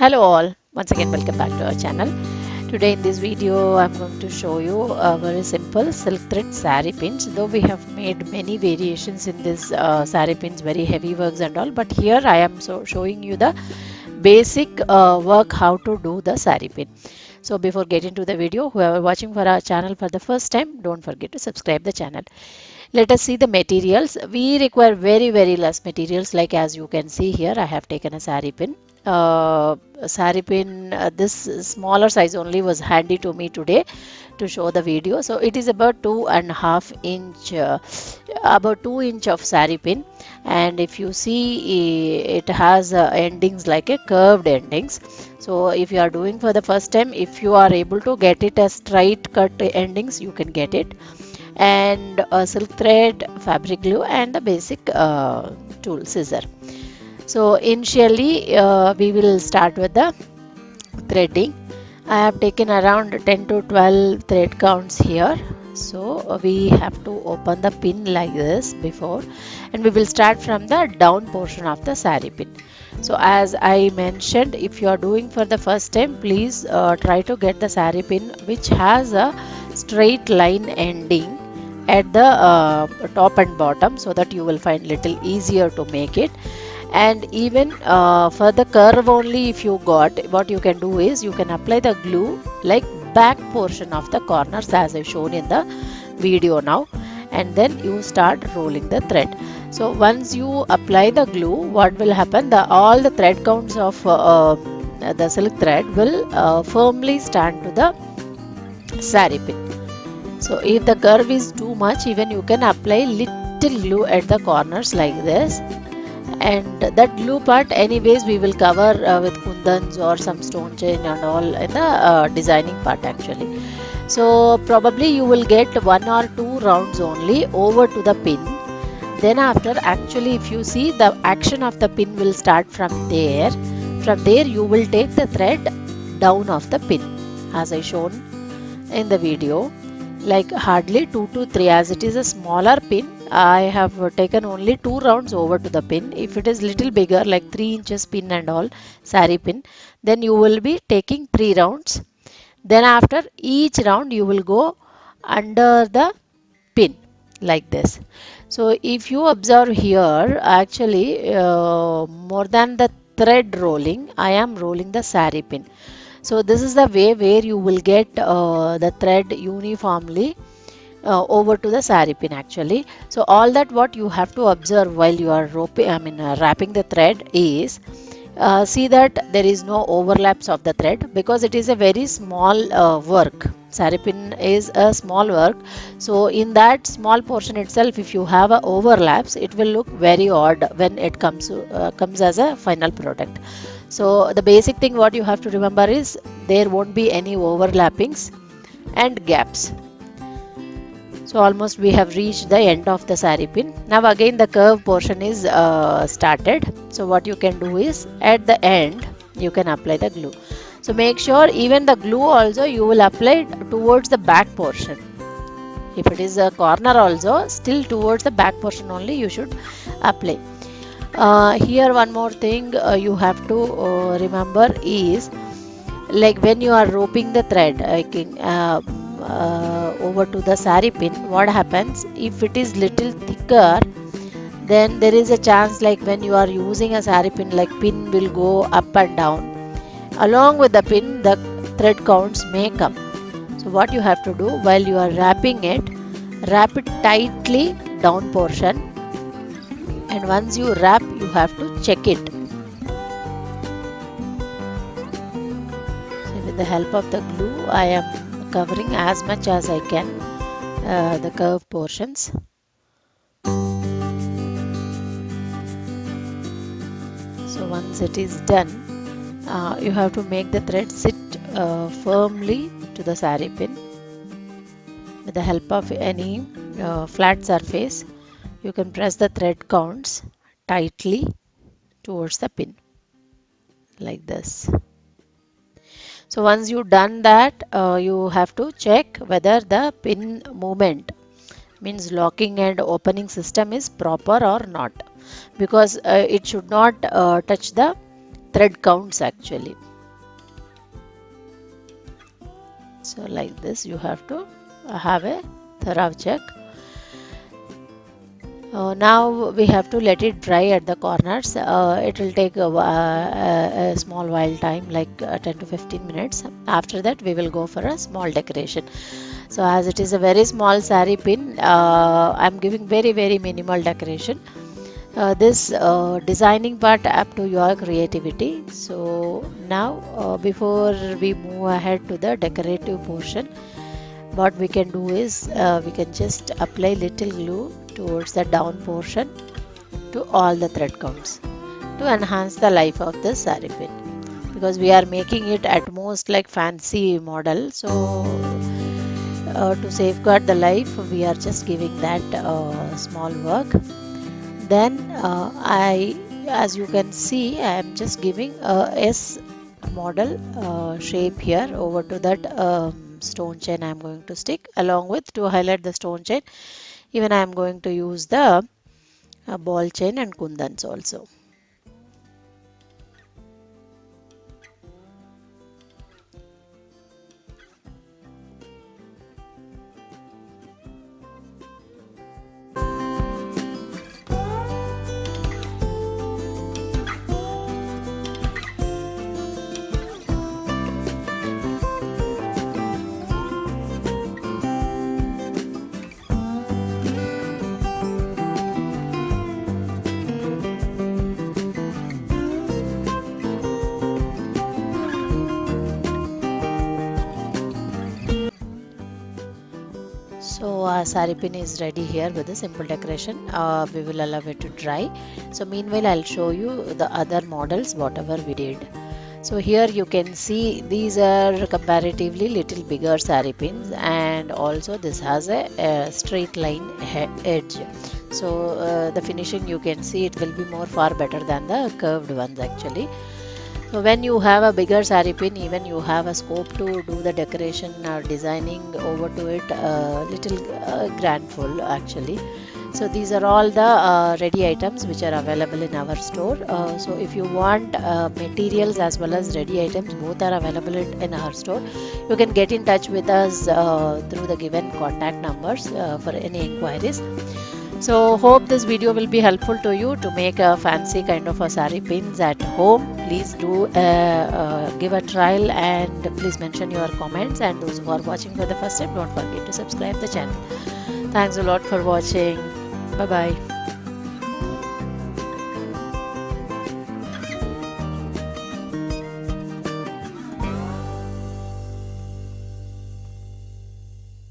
Hello all, once again welcome back to our channel. Today in this video I'm going to show you a very simple silk thread sari pins. Though we have made many variations in this sari pins, very heavy works and all, but here I am showing you the basic work how to do the sari pin. So before getting to the video, whoever watching for our channel for the first time, don't forget to subscribe the channel. Let us see the materials. We require very less materials, like as you can see here I have taken a sari pin. This smaller size only was handy to me today to show the video. So it is about 2.5 inch, about 2 inch of sari pin, and if you see it has endings like a curved endings. So if you are doing for the first time, if you are able to get it as straight cut endings, you can get it, and silk thread, fabric glue, and the basic tool scissor. So initially we will start with the threading. I have taken around 10 to 12 thread counts here. So we have to open the pin like this before, and we will start from the down portion of the sari pin. So as I mentioned, if you are doing for the first time, please try to get the sari pin which has a straight line ending at the top and bottom, so that you will find little easier to make it. And even for the curve only, if you got, what you can do is you can apply the glue like back portion of the corners as I shown in the video now, and then you start rolling the thread. So once you apply the glue, what will happen, all the thread counts of the silk thread will firmly stand to the sari pin. So if the curve is too much, even you can apply little glue at the corners like this, and that glue part anyways we will cover with kundans or some stone chain and all in the designing part actually. So probably you will get 1 or 2 rounds only over to the pin. Then after, actually if you see, the action of the pin will start from there. From there you will take the thread down of the pin as I shown in the video, like hardly 2 to 3. As it is a smaller pin, I have taken only 2 rounds over to the pin. If it is little bigger, like 3 inches pin and all, sari pin, then you will be taking 3 rounds. Then after each round you will go under the pin like this. So if you observe here, actually more than the thread rolling, I am rolling the sari pin. So this is the way where you will get the thread uniformly over to the sari pin actually. So all that what you have to observe while you are wrapping the thread is, see that there is no overlaps of the thread, because it is a very small work. Sari pin is a small work, so in that small portion itself, if you have a overlaps, it will look very odd when it comes as a final product. So the basic thing what you have to remember is there won't be any overlappings and gaps. So almost we have reached the end of the sari pin. Now again the curve portion is started. So what you can do is, at the end you can apply the glue. So make sure even the glue also you will apply towards the back portion. If it is a corner also, still towards the back portion only you should apply. Here one more thing you have to remember is, like when you are roping the thread over to the sari pin, what happens, if it is little thicker, then there is a chance, like when you are using a sari pin, like pin will go up and down. Along with the pin, the thread counts may come. So what you have to do while you are wrapping it, wrap it tightly down portion, and once you wrap you have to check it. So with the help of the glue I am covering as much as I can the curved portions. So once it is done, you have to make the thread sit firmly to the sari pin. With the help of any flat surface, you can press the thread counts tightly towards the pin like this. So once you done that, you have to check whether the pin movement, means locking and opening system, is proper or not, because it should not touch the thread counts actually. So like this you have to have a thorough check. Now we have to let it dry at the corners. It will take a small while time, like 10 to 15 minutes. After that we will go for a small decoration. So as it is a very small sari pin, I'm giving very minimal decoration. This designing part up to your creativity. So now before we move ahead to the decorative portion, what we can do is we can just apply little glue towards the down portion to all the thread counts to enhance the life of the sari pin, because we are making it at most like fancy model. So to safeguard the life, we are just giving that small work. Then as you can see, I am just giving a S model shape here over to that stone chain I am going to stick, along with, to highlight the stone chain, even I am going to use the ball chain and kundans also. So sari pin is ready here with a simple decoration. We will allow it to dry. So meanwhile I'll show you the other models whatever we did. So here you can see these are comparatively little bigger sari pins, and also this has a straight line edge. So the finishing, you can see it will be far better than the curved ones actually. So when you have a bigger sari pin, even you have a scope to do the decoration or designing over to it, little grandful actually. So these are all the ready items which are available in our store. So if you want materials as well as ready items, both are available in our store. You can get in touch with us through the given contact numbers for any inquiries. So hope this video will be helpful to you to make a fancy kind of a sari pins at home. Please do give a trial, and please mention your comments, and those who are watching for the first time, don't forget to subscribe the channel. Thanks a lot for watching. Bye bye.